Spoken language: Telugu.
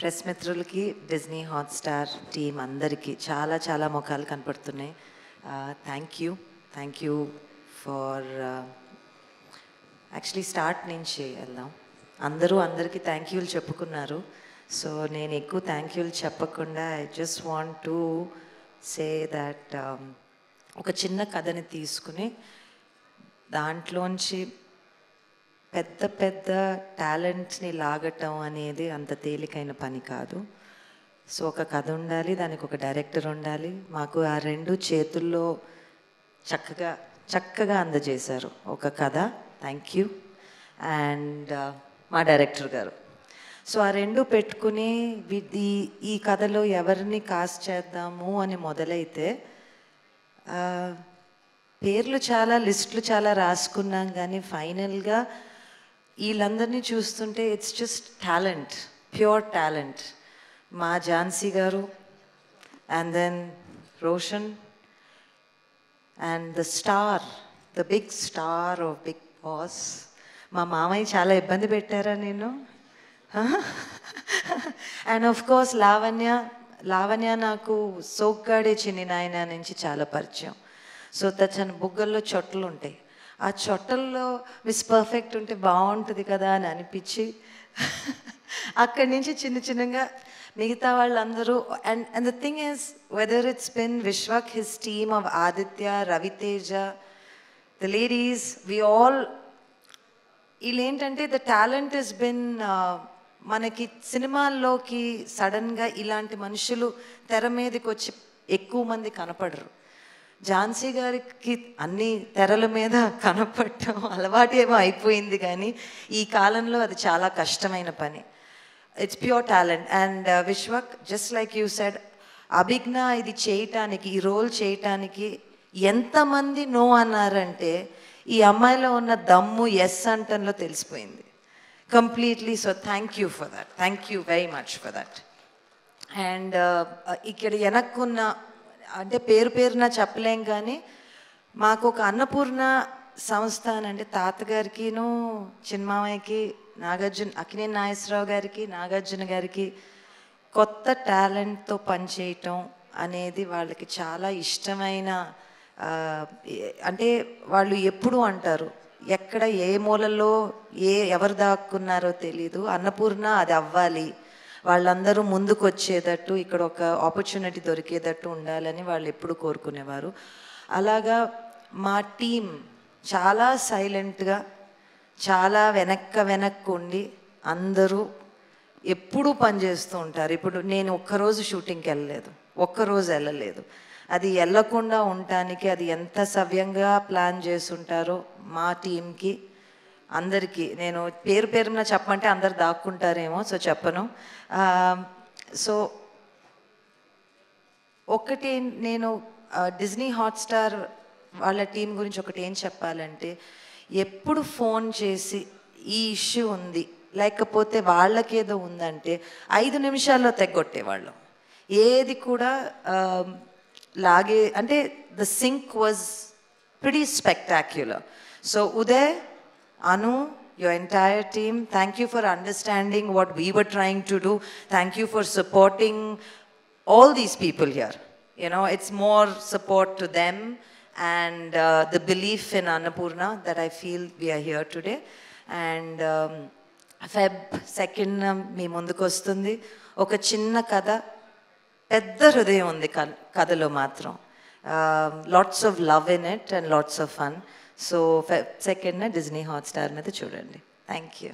ప్రెస్ మిత్రులకి డిజ్నీ హాట్స్టార్ టీం అందరికీ చాలా చాలా ముఖాలు కనపడుతున్నాయి. Thank you for actually start నుంచి వెళ్దాం. అందరికీ థ్యాంక్ యూలు చెప్పుకున్నారు. సో నేను ఎక్కువ థ్యాంక్ యూలు చెప్పకుండా I just want to say that ఒక చిన్న కథని తీసుకుని దాంట్లోంచి పెద్ద పెద్ద టాలెంట్ని లాగటం అనేది అంత తేలికైన పని కాదు. సో ఒక కథ ఉండాలి, దానికి ఒక డైరెక్టర్ ఉండాలి. మాకు ఆ రెండు చేతుల్లో చక్కగా అందజేశారు ఒక కథ. Thank you. అండ్ మా డైరెక్టర్ గారు. సో ఆ రెండు పెట్టుకుని ఈ కథలో ఎవరిని కాస్ట్ చేద్దాము అని మొదలైతే పేర్లు లిస్టులు చాలా రాసుకున్నాం. కానీ ఫైనల్గా వీళ్ళందరినీ చూస్తుంటే it's just talent, pure talent. మా ఝాన్సీ గారు, and then Roshan, and the big star of Bigg Boss మా మామయ్య. చాలా ఇబ్బంది పెట్టారా నేను? అండ్ ఆఫ్ కోర్స్ లావణ్య నాకు సోగ్గాడే చిన్ని నాయన నుంచి చాలా పరిచయం. సో తన బుగ్గల్లో చొట్టలు ఉంటాయి. ఆ చొట్టల్లో మిస్ పర్ఫెక్ట్ ఉంటే బాగుంటుంది కదా అని అనిపించి అక్కడి నుంచి చిన్నగా మిగతా వాళ్ళందరూ. And the thing is, whether it's been Vishwak, his team of Aditya, Raviteja, the ladies, వీళ్ళేంటంటే ద టాలెంట్ ఇస్ బిన్ మనకి సినిమాల్లోకి సడన్గా ఇలాంటి మనుషులు తెర మీదకి వచ్చి ఎక్కువ మంది కనపడరు. ఝాన్సీ గారికి అన్ని తెరల మీద కనపడటం అలవాటు ఏమో అయిపోయింది, కానీ ఈ కాలంలో అది చాలా కష్టమైన పని. It's pure talent. And Vishwak, just like you said, Abhigna ఇది చేయటానికి, ఈ రోల్ చేయటానికి ఎంతమంది నో అన్నారంటే ఈ అమ్మాయిలో ఉన్న దమ్ము ఎస్ అంటంలో తెలిసిపోయింది completely. So thank you for that. Thank you very much for that. And ఇక్కడ వెనక్కున్న అంటే పేరున చెప్పలేం, కానీ మాకు ఒక అన్నపూర్ణ సంస్థ అంటే తాతగారికిను, చిన్మామయ్యకి, అక్కినేని నాగేశ్వరరావు గారికి, నాగార్జున గారికి కొత్త టాలెంట్తో పనిచేయటం అనేది వాళ్ళకి చాలా ఇష్టమైన. అంటే వాళ్ళు ఎప్పుడు అంటారు, ఎక్కడ ఏ మూలలో ఎవరు దాక్కున్నారో తెలీదు, అన్నపూర్ణ అది అవ్వాలి, వాళ్ళందరూ ముందుకు వచ్చేటట్టు, ఇక్కడ ఒక ఆపర్చునిటీ దొరికేటట్టు ఉండాలని వాళ్ళు ఎప్పుడు కోరుకునేవారు. అలాగా మా టీం చాలా సైలెంట్గా, చాలా వెనక్కు ఉండి అందరూ ఎప్పుడూ పనిచేస్తూ ఉంటారు. ఇప్పుడు నేను ఒక్కరోజు షూటింగ్కి వెళ్ళలేదు. అది వెళ్ళకుండా ఉండటానికి అది ఎంత సవ్యంగా ప్లాన్ చేసుంటారో మా టీంకి అందరికీ. నేను పేరున చెప్పమంటే అందరు దాక్కుంటారేమో, సో చెప్పను. సో ఒకటి నేను డిజ్నీ హాట్స్టార్ వాళ్ళ టీం గురించి ఒకటి ఏం చెప్పాలంటే, ఎప్పుడు ఫోన్ చేసి ఈ ఇష్యూ ఉంది, లేకపోతే వాళ్ళకేదో ఉందంటే 5 నిమిషాల్లో తెగొట్టేవాళ్ళం. ఏది కూడా అంటే the sync was pretty spectacular. So Uday, Anu, your entire team, thank you for understanding what we were trying to do. Thank you for supporting all these people here. You know, it's more support to them and the belief in Annapurna that I feel we are here today. And Feb 2nd మీ ముందుకు వస్తుంది ఒక చిన్న కథ. పెద్ద హృదయం ఉంది కథలో మాత్రం. Lots of love in it and lots of fun. So 2nd Disney Hotstar మీద చూడండి. Thank you.